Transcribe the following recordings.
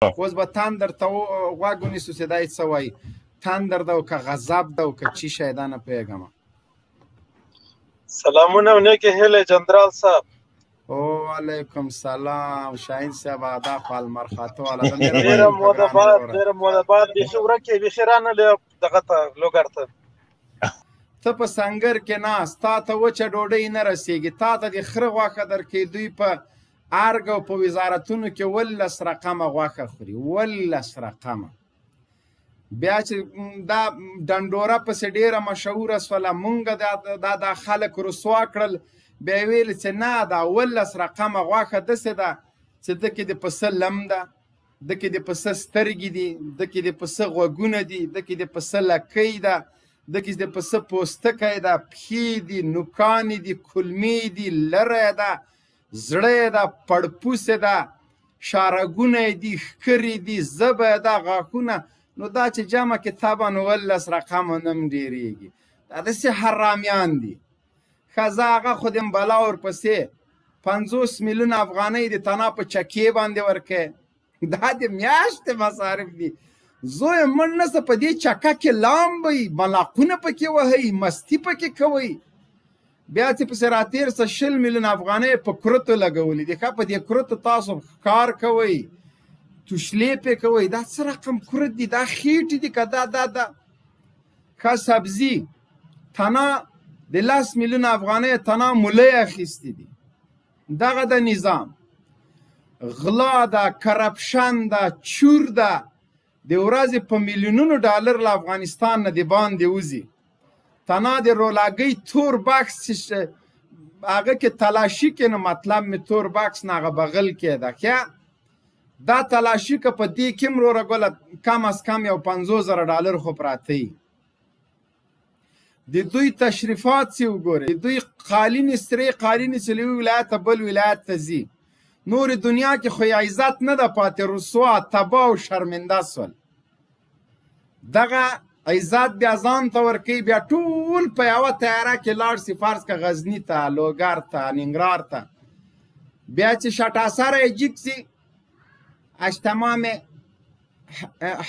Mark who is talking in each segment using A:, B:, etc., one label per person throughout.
A: اوس به تندر ته غوږ ونیسو چې دا یې څه وایي تندر ده او که غضب ده او که چی شی ده نه پوهېږم.
B: سلامونه او نیکې هیلې جنرال صاحب.
A: وعلیکم سلام شاهین صاحب آداب پالمر خاطو والا
B: ډېره موده بعد بیخي ورک یې بیخي رانه دغه ته لوګر ته
A: ته په سنګر کې ناست تا ته وچه ډوډۍ نه رسېږي تا ته د خره غوښه درکوي دوی په ارګ او په وزارتونو کې 11 رقمه غوښه خوري 11 رقمه. بیا چې دا ډنډوره پسې ډېره مشهوره شوله مونږ دا خلک رسوا کړل بیا یې ویل چې نه دا 11 رقمه غوښه داسې ده چې ده کې د پسه لم ده ده کې د پسه سترګې دي ده کې د پسه غوږونه دي ده کې د پسه لکۍ ده ده کې د پسه پوستکی ده پښې دي نوکانې دي کلمې دي لری ده زړه یې ده پړپوسې ده شارګونه یې دي ښکرې دي ژبه یې ده غاښونه نو دا چې جمع کې طبعا 11 رقمه نه هم ډېرېږي دا داسې حرامیان دي. ښه زه هغه خو دې بلا ورپسې 50 میلیونه افغانۍ د تنا په چکې باندې ورکوې دا د میاشتې مصارف دي. زویه مړ نسه په دې چکه کې لامبئ ملاقونه پکې وهئ مستي پکې کوئ بیا چې پسې راتېر سه 20 میلیونه افغانۍ په کرتو لګولي دي. ښه په دې کرتو تاسو کار کوئ توشلې پې کوئ دا څه رقم کرت دي دا خېټې دي که دا ښه سبزي تنه د 10 میلیونه افغانۍ تنه مولۍ اخیستې دي. دغه د نظام غلا ده کرپشن ده چور ده د ورځې په میلیونونو ډالر له افغانستان نه د باندې وځي. تنه د رولاګۍ تور بکس چې هغه کې تلاشي کې نو مطلب مې تور بکس نه هغه بغل کې ده ښه دا تلاشي که په دې کې هم وروره ګله کم از کم یو 50,000 ډالر خو پراته وي. د دوی تشریفات چې وګورئ د دوی قالینې سرې قالینې چې له یو ولایت بل ولایت ته ځي نورې دنیا کې خو عزت نه ده پاتې رسوا تباه او شرمنده سول. دغه عزت بیا ځان ته ورکوي بیا ټول په یوه تیاره کې لاړ سي فرض که غزني ته لوګر ته ننګرهار ته بیا چې شټاسر یې جګ سي از تمام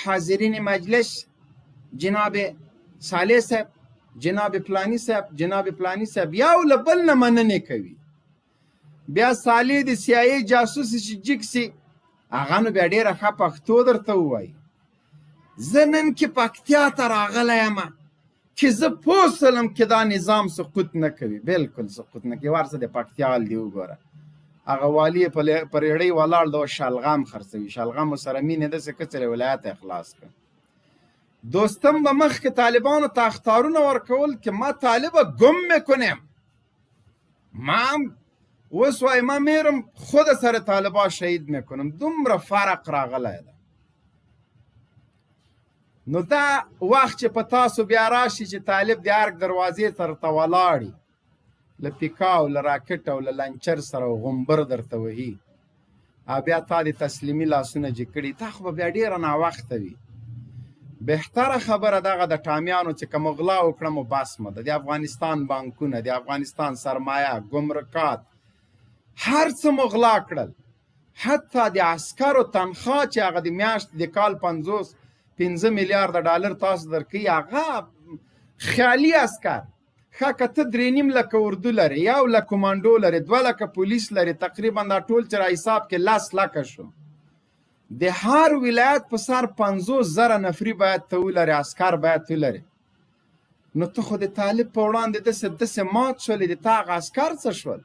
A: حاضرین مجلس جناب صالح صاحب جناب فلانی صاحب جناب فلانی صاحب یو له بل نه مننې کوي. بیا صالح د CIA جاسوس چې جګ سي هغه نو بیا ډېره ښه پښتو درته ووایي زه نن کې پکتیا ته راغلی یم چې زه پوه سلم چې دا نظام سقوط نه کوي بلکل سقوط نه کوي ورسه د پکتیا حال دی وګوره هغه والي یې په ریړۍ ولاړ د شلغم خرڅوي شلغم سره مینې داسې کڅرې ولایت اخلاص کړ. دوستم به مخکې طالبانو ته اخطارونه ورکول که ما طالبه گم میکنم ما اوس وای ما میرم خود سر طالبا شهید میکنم دومره فرق راغلی ده. نو دا وخت چې په تاسو بیا راشي چې طالب د ارګ دروازې تر ته ولاړي له پیکاو له راکټ او له لنچر سره غومبر درته وهي او بیا تا د تسلیمي لاسونه جګ کړي تا خو به بیا ډېره ناوخته وي. بهتره خبره دغه د ټامیانو چې که مغلا وکړم بس مه ده د افغانستان بانکونه د افغانستان سرمایه ګمرکات هر څه مغلا کړل حتی د عسکرو تنخوا چې هغه د میاشتې د کال 5 میلیارد ډالر تاسو درکوي هغه خیالي عسکر ښه که ته 3.5 لکه اردو لرې 1 لک کمانډو لرې 2 لکه پولیس لرې تقریبا دا ټول چې را حساب کې 10 لکه شو د هر ولایت په سر 50,000 نفري باید ته ولرې عسکر باید ته ولرې نو ته خو د طالب په وړاندې داسې مات شولې د تا هغه عسکر څه شول.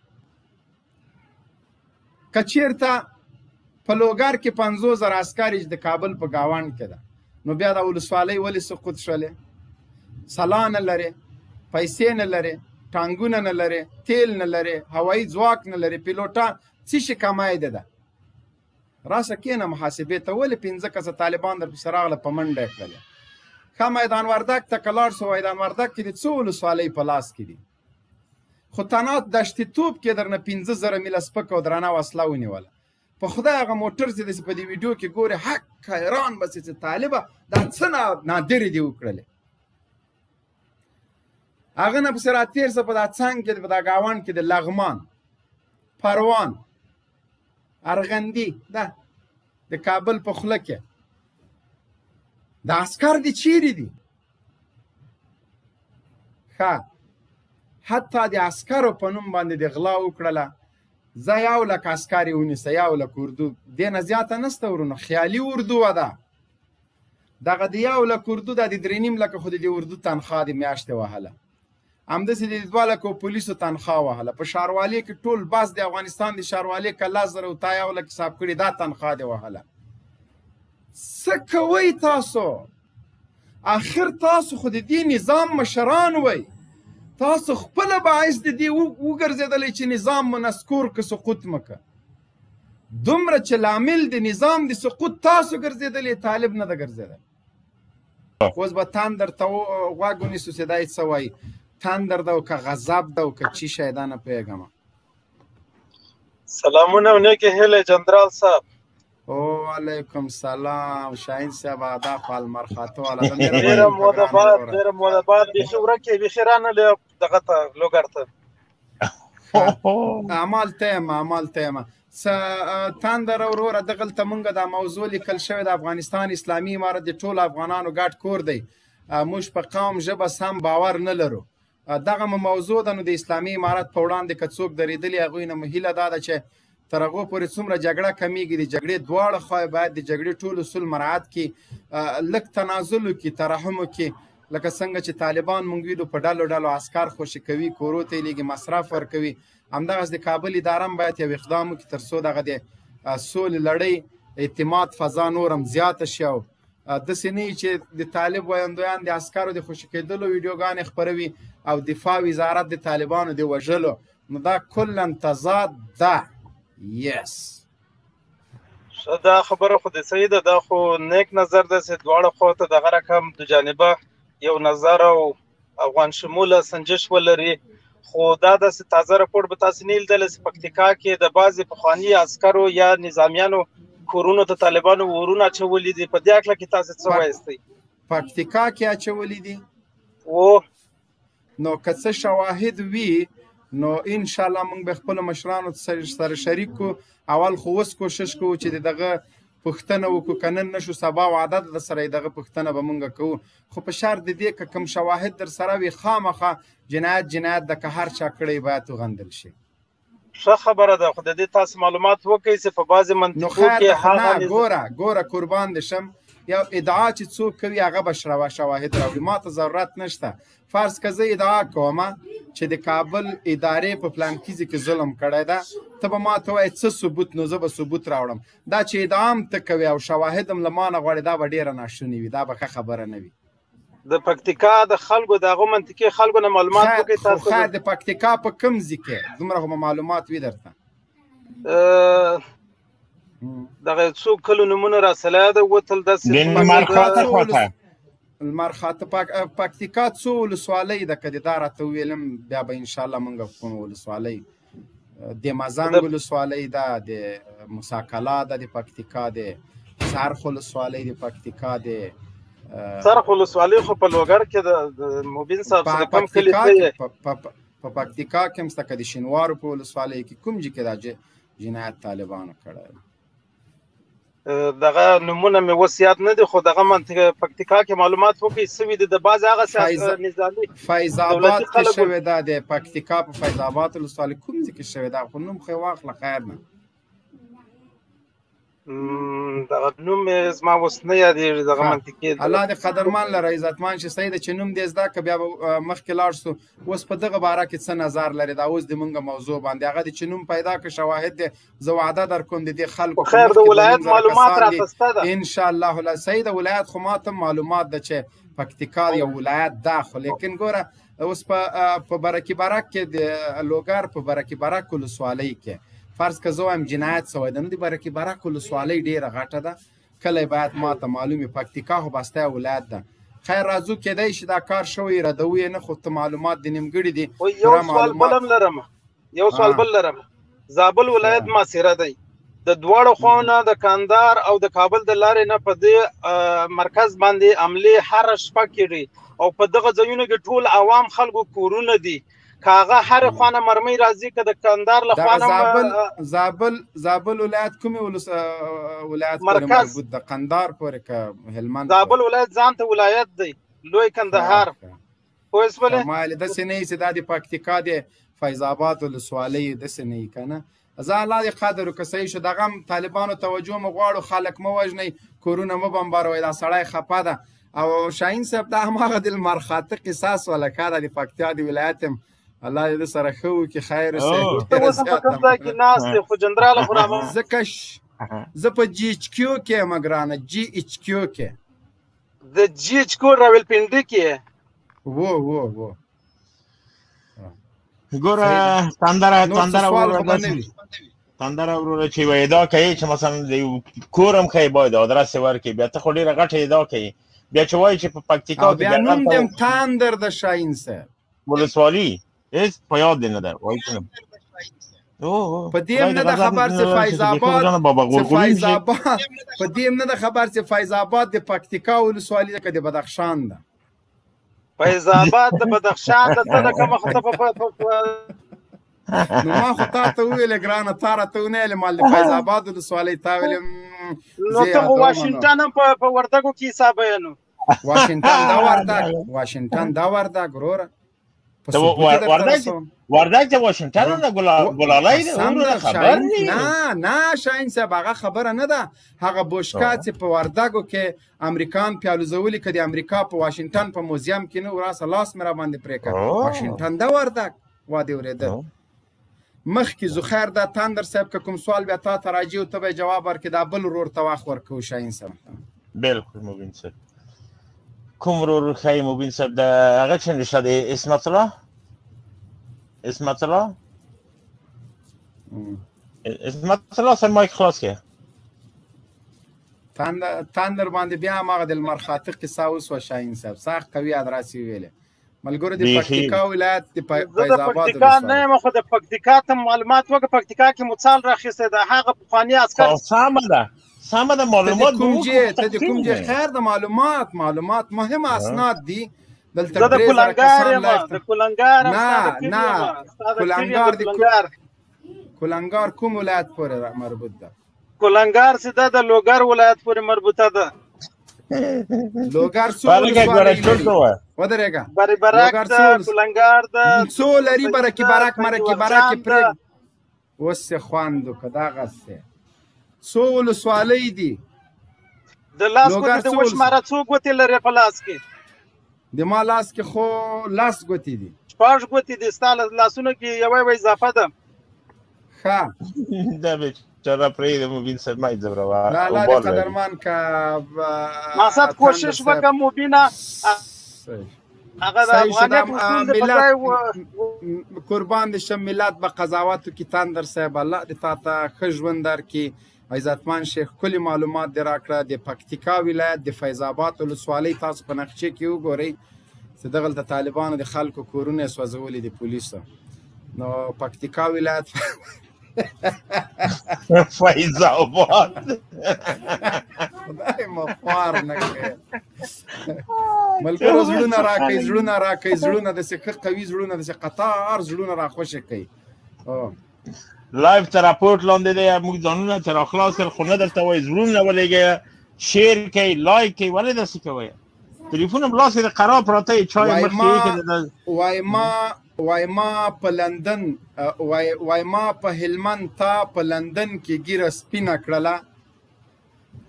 A: که چېرته په لوګر کې 50,000 عسکر د کابل په ګاونډ کې ده نو بیا د ولسوالۍ ولې سقوط شولې سلا نه لرې پیسې نه لرې ټانګونه نه لرې تیل نه لرې هوایي ځواک نه لرې پیلوټان څه شي کمای ده راسه کېنه محاسبې ته ولې 15 کسه طالبان درپسې راغله په منډه یې کړلې. ښه میدان وردګ ته که لاړ شو میدان وردګ کې د څو ولسوالۍ په لاس کې دي خو تنات دشتې توپ کې درنه 15,000 میله سپکه او درنه وسله ونیوله په خدای هغه موټر چې داسې په دې ویډیو کې ګورې حق حیران بسې چې طالبه دا څه نادرې دې وکړلې هغه نه پسې راتېر شه په دا څنګ کې په دا ګاونډ کې د لغمان پروان ارغندی ده د کابل په خوله کې د عسکر دي چیرې دي؟ ښه حتی د عسکرو په نوم باندې د غلا وکړله، زه 1 لک عسکر یې ونیسه، 1 لک اردو، دې نه زیاته نشته ورونو، خیالي اردو وه ده. دغه د 1 لک اردو دا د 3.5 لکه خو د دې اردو تنخواه د میاشتې وهله، همداسې د 2 لکو پولیسو تنخواه وهله. په ښاروالۍ کې ټول بس د افغانستان د ښاروالۍ که 10,000 او تا 1 لک حساب کړي دا تنخواه دې وهله. څه کوئ تاسو؟ آخر تاسو خو د دې نظام مشران وئ، تاسو خپله باعث د دې وګرځېدلی چې نظام مو نسکور که سقوط مکه. دومره چې لامل د نظام د سقوط تاسو ګرځېدلی، طالب نه ده ګرځېدلی. اوس به تندر ته غوږ ونیسو چې دا یې څه وایي، تندر ده او که غضب ده او که چی شی ده نه پوهېږم.
B: سلامونه او نیکې هیلې جنرال صاحب.
A: وعلیکم سلام شاهین صاحب، آداب پالمر خاطو والا
B: ډېره موده بعد بیخي ورک یې، بیخي رانه دغه ته لوګر ته
A: اعمال ته یم تندر وروره. دغلته مونږ دا موضوع لیکل شوې د افغانستان اسلامي امارت د ټولو افغانانو ګډ کور دی. موږ په قوم ژبه سم باور نه لرو. دغه موضوع ده، نو د اسلامي امارت په وړاندې که څوک درېدلي هغوی نه مو هیله دا ده چې تر هغو پورې څومره جګړه کمیږي، د جګړې دواړه خواوې باید د جګړې ټول اصول مراعات کړي، لږ تنازل وکړي، ترحم وکړي. لکه څنګه چې طالبان مونږ ویلو په ډلو ډلو عسکر خوشي کوي، کورو ته یې لېږي، مصرف ورکوي. همدغسې د کابل اداره هم باید یو اقدام وکړي تر څو دغه د سولې لړۍ اعتماد فضا نور هم زیاته شي. او داسې نه وي چې د طالب ویندویان د عسکرو د خوشي کېدلو ویډیوګانې خپروي او دفاع وزارت د طالبانو د وژلو، نو دا کلا تضاد ده. یس
B: دا خبره خو د صحیح ده، دا خو نیک نظر ده چې دواړه خوا ته دغه رقم د جانبه یو نظر او افغان شموله سنجش ولري. خو دا داسې تازه راپور به تاسې نه لیدلی چې پکتیکا کې د بعضې پخواني عسکرو یا نظامیانو کورونو ته طالبانو ورونه اچولي دي. په دې هکله کې تاسې څه وایستی؟
A: پکتیکا کې اچولي دي؟ نو که څه شواهد وي نو انشاءالله موږ به خپلو مشرانو سره شریک کړو. اول خو اوس کوشش کوو چې دغه پوښتنه وکړو، که نن نشو سبا وعده ده سره دغه پوښتنه به موږ کوو. خو په شرط د دې که کوم شواهد در سره وي خامخا جنایت ده، که هر چا کړی باید وغندل شي.
B: ښه خبره ده، خو د دې تاسو معلومات وکړئ چې په بعضې منطقو کې
A: ګوره قربان دې شم، یو ادعا چې څوک کوي هغه به شواهد راوړي، ما ته ضرورت نشته. فرض که زه ادعا کوم چې د کابل ادارې په پلانکیزي کې ظلم کړی ده، ته به ما ته وایې څه ثبوت، نو زه به ثبوت راوړم. دا چې ادعا هم ته کوې او شواهد هم له ما نه غواړې، دا به ډېره ناشونې وي، دا به ښه خبره نه وي.
B: د پکتیکا د خلکو د هغو منطقې خلکو نه معلومات وکړئ تاسو.
A: خیر د پکتیکا په کوم ځای کې دومره خو معلومات وي درته؟
B: دغه څو کلو نومونه راسره ده وتل داسې
A: المرخاته پکتیکا څو ولسوالۍ ده؟ که دې دا راته وویلم بیا به انشاءالله موږ کوم ولسوالۍ د مزنګ ولسوالۍ ده، د مساکلا ده د پکتیکا، د سرخ ولسوالۍ د پکتیکا، د
B: سرخ ولسوالۍ خو په لوګر کې د مبین صاحب سره کوم کلي
A: په پکتیکا کې هم شته، که د شینوارو په ولسوالۍ کې کوم ځای کې دا جنایت طالبانو کړی؟
B: دغه نمونه مې اوس یاد نه دي، خو دغه منطقه پکتیکا کې معلومات وکړئ سوي دي. د بعض هغه نظامي
A: فیض آباد کې شوې ده، د پکتیکا په فیض آباد ولسوالۍ کوم ځای کې شوې ده؟ خو نوم خو یې واخله خیر نه،
B: دغه نوم مې زما اوس نه یادېږي دغه منطقې.
A: الله دې قدرمن لره عزتمن چې صحیح ده چې نوم دې زده که بیا به مخکې لاړ شو. اوس په دغه باره کې څه نظر لري؟ دا اوس د مونږ موضوع باندې هغه دې چې نوم پیدا که شواهد دې زه وعده در کوم د دې خلکو
B: خیر د ولایت معلومات راته شته ده
A: انشاءالله. صحیح د ولایت خو ما ته معلومات ده چې پکتیکا یو ولایت ده، خو لیکن ګوره اوس په برکي برک کې د لوګر په برکي برک ولسوالۍ کې فرض که زه وایم جنایت سوی ده، نو د برکي برک ولسوالۍ ډېره غټه ده، کلی باید ما ته معلوم وي. پکتیکا خو بسته ولایت ده. خیر راځو کېدی شي دا کار شوی ردوو یې نه، خو ته معلومات د نیمګړي دي.
B: یو سوال بل لرم، زابل ولایت محاصره دی، د دواړو خواوو د کندهار او د کابل د لارې نه په دې مرکز باندې حملې هره شپه کېږي او په دغه ځایونو کې ټول عوام خلکو کورونه دي. کاغه هر خوانه مرمۍ راځي که د کندهار له خوانه
A: زابل ولایت کومې ولایت
B: مرکز
A: د قندهار پورې که هلمند
B: زابل ولایت ځان ته ولایت دی لوی کندهار پوه شولې
A: ما ویلې داسې نه وي چې دا د پکتیکا د فیض آباد ولسوالۍ داسې نه وي که نه زه الله دې قدر وکړه صحیح شو دغه هم طالبانو توجه مو غواړو خلک مه وژنئ کورونه مه بمباروئ دا سړی خفه ده او شاهین صاحب دا هماغه د لمر خاته قصاص ولکه ده د پکتیا د ولایت هم الله دې د سره ښه وکړي خیر
B: اوس په کوم ځای کې ناست دی خو جنرال خو
A: زه په جي ایچ کیو کې یم ګرانه جي ایچ کیو کې
B: د جي ایچ کیو راولپنډي کې
A: و
C: ګوره تندره وروره چې یوه ادعا کوي چې مثلا د کور هم ښایي باید ادرس یې ورکړي بیا ته خو ډېره غټه ادعا کوي بیا چې وایي چې په پکتیکا
A: او بیا نوم دې هم تندر د شاهین صاحب
C: ولسوالي هېڅ په یاد دې نه ده وایي چې
A: په دې هم نه ده خبر چې فیض آباد د پکتیکا ولسوالي ده که د بدخشان ده
B: فیض آباد د بدخشان ده ته د کومه خو ته
A: نو ما خو تا ته وویلې ګرانه تا راته ونه ویلې مال د فیض آباد ولسوالۍ تا ویلې
B: نو ته خو واشنګټن هم په وردګو کې حسابوې نو
A: واشنګټن دا وردګ وروره
C: وردګ ته واشنګټن نه ګلالۍ
A: نه شاهین صاحب هغه خبره نه ده هغه بوشکا چې په وردګو کې امریکان پیالوزولي که د امریکا په واشنګټن په موزیم کې نه وراسه لاس مې را باندې پرې کړ واشنګټن ده وردګ وا دې اورېده مخکې زخیر ده تندر صاحب که کوم سوال بیا تا ته راځي او ته به یې جواب ورکړې دا بل ورور ته وخت ورکوو شاهین صاحب
C: بلکل مبین صاحب کوم ورور ښایي مبین صاحب د هغه چې نشته د اسمت الله صاحب مایک خلاص کړه
A: تندر باندې بیا هماغه د لمر خاته قصه وسوه شاهین صاحب سخت قوي ادرس یې ویلې ملګرو د پکتیکا ولایت د فیض آباد
B: پکتیکا نه یم خو د پکتیکا ته معلومات وکړه پکتیکا کې مو څال راخیستی د هغه پخواني عسکر
C: سمه ده معلومات
A: ته د کوم ځای خیر د معلومات مهم اسناد دي دلته
B: زه د کولنګار یم د کولنګار
A: نه کولنګار کوم ولایت پورې مربوط ده
B: کولنګار سیده د لوګر ولایت پورې مربوطه ده
A: لوګر ودرېږه
B: بری برک ده کولنګار ده
A: څو لري برکې برک مرکې برکې پرېږ اوس یې خوند وکړه دغسې څو ولسوالۍ دي
B: د لاس ګوتې د وشماره څو ګوتې لري په لاس کې
A: د ما لاس کې خو لاس ګوتې دي
B: 6 ګوتې دي ستا لاسونو کې یوه اضافه ده
A: ښه
C: دا بیچاره پرېږده مبین صاحب ما یې ځوروه
A: الله دې قدرمن که
B: مقصد کوشش وکړه مبینه هغه د افغانیت اصول د بځای
A: قربان دې شم ملت به قضاوتو کې تندر صاحب الله دې تا ته ښه ژوند درکړي عزتمن شیخ کلی معلومات دې راکړه د پکتیکا ولایت د فیض آباد ولسوالۍ تاسو په نقشې کې وګورئ چې دغلته طالبانو د خلکو کورونه یې سوځولي د پولیسو نو پکتیکا ولایت
C: فیض آباد
A: خدای مو خوار نه کړي ملګرو زړونه راکوي زړونه داسې ښه قوي زړونه داسې قطار زړونه راخوښه کوي
C: لایف ته راپورټ لاندې دی موږ ځانونه چې راخلاص کړل خو نه درته وایي زړونه ولېږئ شیر کوئ لایک کوئ ولې داسې کوئ تلیفون هم لاس کې د قرار پراته یې چای
A: وای ما په لندن وای ما په هلمند تا په لندن کې ګیره سپینه کړله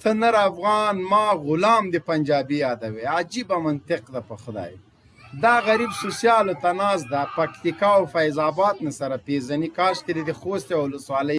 A: ته نر افغان ما غلام د پنجابي یادوي عجیبه منطق ده په خدای دا غریب سوسیالو تناز ده پکتیکا او فیض آباد نه سره پیژني کاش کې د خوست ولسوالۍ